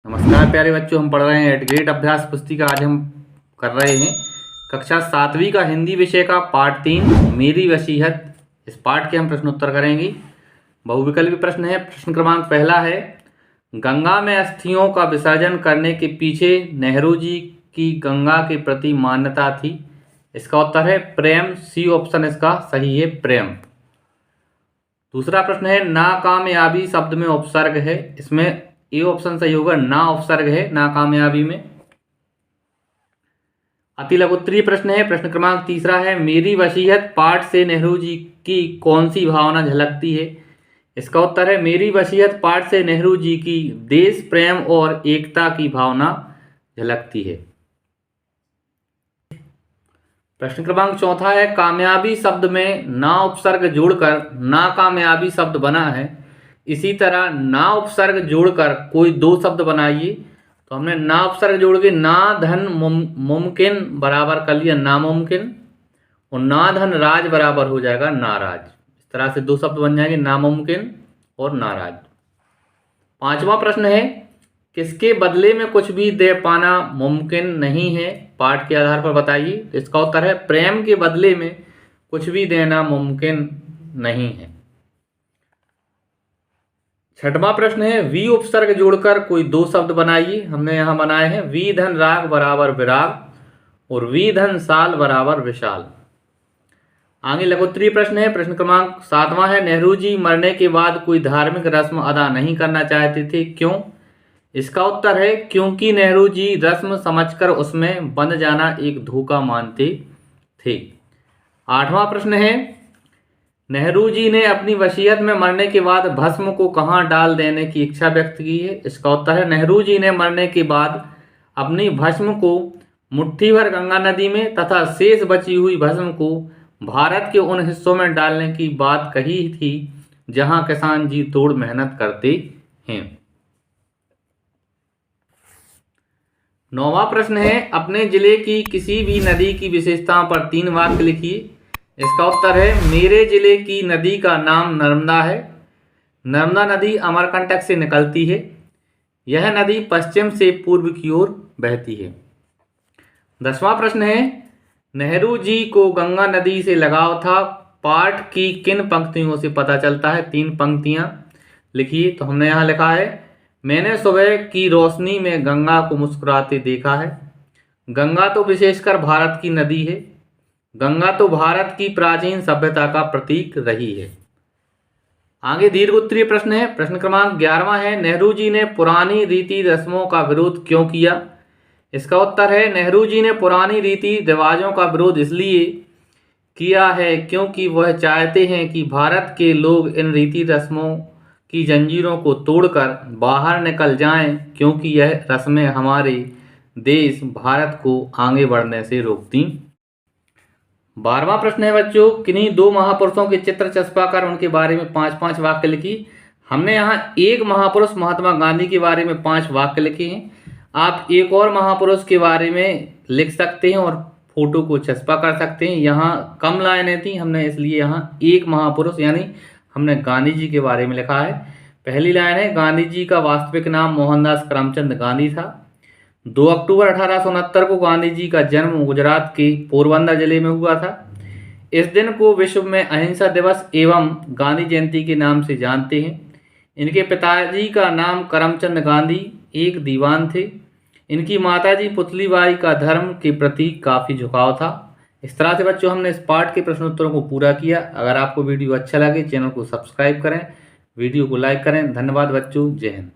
नमस्कार प्यारे बच्चों, हम पढ़ रहे हैं एट ग्रेड अभ्यास पुस्तिका। आज हम कर रहे हैं कक्षा 7वीं का हिंदी विषय का पार्ट 3 मेरी वसीयत। इस पाठ के हम प्रश्न उत्तर करेंगे। बहुविकल्पी प्रश्न है। प्रश्न क्रमांक पहला है, गंगा में अस्थियों का विसर्जन करने के पीछे नेहरू जी की गंगा के प्रति मान्यता थी। इसका उत्तर है प्रेम। सी ऑप्शन इसका सही है, प्रेम। दूसरा प्रश्न है, नाकामयाबी शब्द में उपसर्ग है। इसमें ए ऑप्शन सही होगा, ना उपसर्ग है नाकामयाबी में। अति लघुत्तरीय प्रश्न है। प्रश्न क्रमांक तीसरा है, मेरी वसीयत पाठ से नेहरू जी की कौन सी भावना झलकती है। इसका उत्तर है मेरी वसीयत पाठ से नेहरू जी की देश प्रेम और एकता की भावना झलकती है। प्रश्न क्रमांक चौथा है, कामयाबी शब्द में ना उपसर्ग जोड़कर नाकामयाबी शब्द बना है। इसी तरह ना उपसर्ग जोड़कर कोई दो शब्द बनाइए। तो हमने ना उपसर्ग जोड़ के ना धन मुमकिन बराबर कर लिया नामुमकिन, और ना धन राज बराबर हो जाएगा नाराज। इस तरह से दो शब्द बन जाएंगे, नामुमकिन और नाराज। पांचवा प्रश्न है, किसके बदले में कुछ भी दे पाना मुमकिन नहीं है। पाठ के आधार पर बताइए। तो इसका उत्तर है प्रेम के बदले में कुछ भी देना मुमकिन नहीं है। छठवां प्रश्न है, वी उपसर्ग जोड़कर कोई दो शब्द बनाइए। हमने यहां बनाए हैं वी धन राग बराबर विराग और वी धन साल बराबर विशाल। आगे लघुत्तरीय प्रश्न है। प्रश्न क्रमांक 7वां है, नेहरू जी मरने के बाद कोई धार्मिक रस्म अदा नहीं करना चाहते थे, क्यों। इसका उत्तर है क्योंकि नेहरू जी रस्म समझकर उसमें बंध जाना एक धोखा मानते थे। आठवां प्रश्न है, नेहरू जी ने अपनी वसीयत में मरने के बाद भस्म को कहां डाल देने की इच्छा व्यक्त की है। इसका उत्तर है नेहरू जी ने मरने के बाद अपनी भस्म को मुट्ठी भर गंगा नदी में तथा शेष बची हुई भस्म को भारत के उन हिस्सों में डालने की बात कही थी जहां किसान जी तोड़ मेहनत करते हैं। 9वां प्रश्न है, अपने जिले की किसी भी नदी की विशेषताओं पर 3 वाक्य लिखिए। इसका उत्तर है मेरे जिले की नदी का नाम नर्मदा है। नर्मदा नदी अमरकंटक से निकलती है। यह नदी पश्चिम से पूर्व की ओर बहती है। 10वां प्रश्न है, नेहरू जी को गंगा नदी से लगाव था। पाठ की किन पंक्तियों से पता चलता है। 3 पंक्तियां लिखिए। तो हमने यहाँ लिखा है, मैंने सुबह की रोशनी में गंगा को मुस्कुराते देखा है। गंगा तो विशेषकर भारत की नदी है। गंगा तो भारत की प्राचीन सभ्यता का प्रतीक रही है। आगे दीर्घ उत्तरीय प्रश्न है। प्रश्न क्रमांक 11वां है, नेहरू जी ने पुरानी रीति रस्मों का विरोध क्यों किया। इसका उत्तर है नेहरू जी ने पुरानी रीति रिवाजों का विरोध इसलिए किया है क्योंकि वह चाहते हैं कि भारत के लोग इन रीति रस्मों की जंजीरों को तोड़कर बाहर निकल जाएं, क्योंकि यह रस्में हमारे देश भारत को आगे बढ़ने से रोकती। 12वां प्रश्न है बच्चों, किन्हीं 2 महापुरुषों के चित्र चस्पा कर उनके बारे में 5-5 वाक्य लिखी। हमने यहाँ एक महापुरुष महात्मा गांधी के बारे में 5 वाक्य लिखे हैं। आप एक और महापुरुष के बारे में लिख सकते हैं और फोटो को चस्पा कर सकते हैं। यहाँ कम लाइनें थी, हमने इसलिए यहाँ एक महापुरुष यानी हमने गांधी जी के बारे में लिखा है। पहली लाइन है, गांधी जी का वास्तविक नाम मोहनदास करमचंद गांधी था। 2 अक्टूबर 1869 को गांधी जी का जन्म गुजरात के पोरबंदर जिले में हुआ था। इस दिन को विश्व में अहिंसा दिवस एवं गांधी जयंती के नाम से जानते हैं। इनके पिताजी का नाम करमचंद गांधी एक दीवान थे। इनकी माताजी पुतलीबाई का धर्म के प्रति काफ़ी झुकाव था। इस तरह से बच्चों हमने इस पाठ के प्रश्नोत्तरों को पूरा किया। अगर आपको वीडियो अच्छा लगे चैनल को सब्सक्राइब करें, वीडियो को लाइक करें। धन्यवाद बच्चों, जय हिंद।